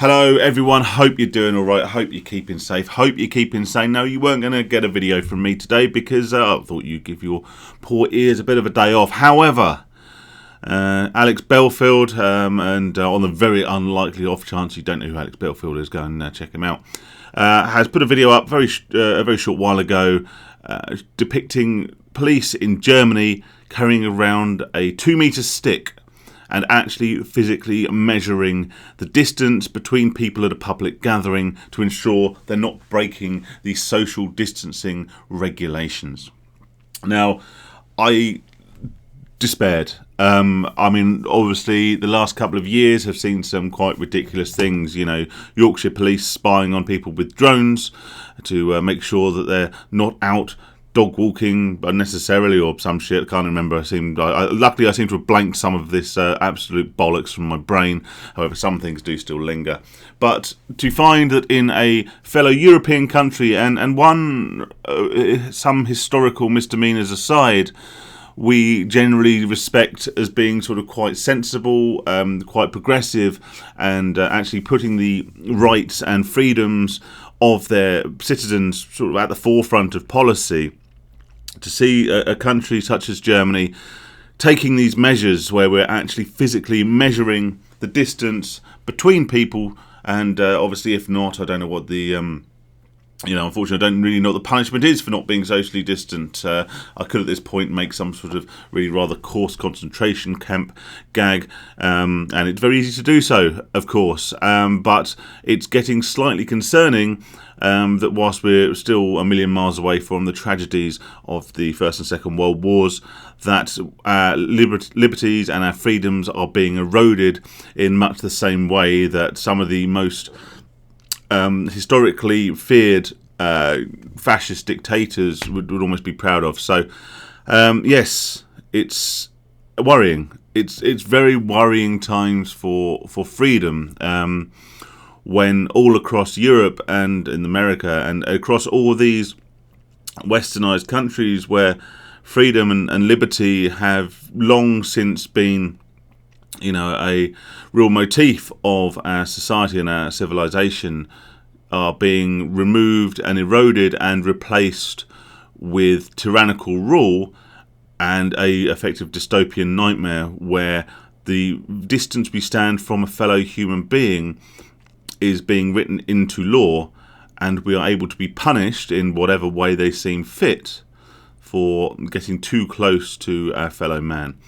Hello everyone, hope you're doing alright, hope you're keeping safe, hope you're keeping sane. No, you weren't going to get a video from me today because I thought you'd give your poor ears a bit of a day off. However, Alex Belfield, and on the very unlikely off chance you don't know who Alex Belfield is, go and check him out, has put a video up a very short while ago depicting police in Germany carrying around a 2-metre stick and actually physically measuring the distance between people at a public gathering to ensure they're not breaking the social distancing regulations. Now, I despaired. I mean, obviously, the last couple of years have seen some quite ridiculous things. You know, Yorkshire police spying on people with drones to make sure that they're not out dog walking unnecessarily or some shit. I can't remember. Luckily I seem to have blanked some of this absolute bollocks from my brain. However, some things do still linger. But to find that in a fellow European country, and some historical misdemeanors aside, we generally respect as being sort of quite sensible, quite progressive, and actually putting the rights and freedoms of their citizens sort of at the forefront of policy. To see a country such as Germany taking these measures where we're actually physically measuring the distance between people, and obviously if not, I don't know what the unfortunately, I don't really know what the punishment is for not being socially distant. I could at this point make some sort of really rather coarse concentration camp gag, and it's very easy to do so, of course, but it's getting slightly concerning that whilst we're still a million miles away from the tragedies of the First and Second World Wars, that our liberties and our freedoms are being eroded in much the same way that some of the most historically feared fascist dictators would almost be proud of. So, yes, it's worrying. It's very worrying times for freedom. When all across Europe and in America and across all these westernized countries where freedom and liberty have long since been, a real motif of our society and our civilization, are being removed and eroded and replaced with tyrannical rule and a effective dystopian nightmare where the distance we stand from a fellow human being is being written into law, and we are able to be punished in whatever way they seem fit for getting too close to our fellow man.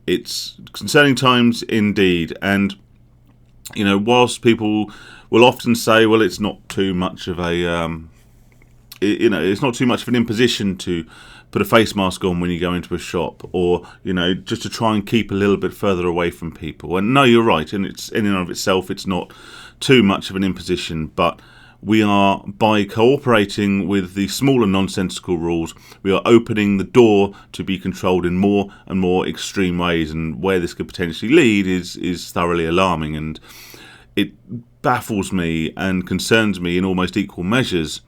It's concerning times indeed, and whilst people will often say, well, it's not too much of a it's not too much of an imposition to put a face mask on when you go into a shop, or just to try and keep a little bit further away from people. And no, you're right, and it's in and of itself, it's not too much of an imposition, but we are, by cooperating with the smaller nonsensical rules, we are opening the door to be controlled in more and more extreme ways, and where this could potentially lead is thoroughly alarming, and it baffles me and concerns me in almost equal measures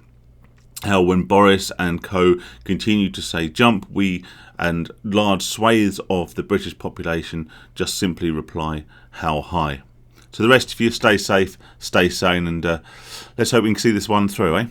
how when Boris and co continue to say jump, we and large swathes of the British population just simply reply, how high? To the rest of you, stay safe, stay sane, and let's hope we can see this one through, eh?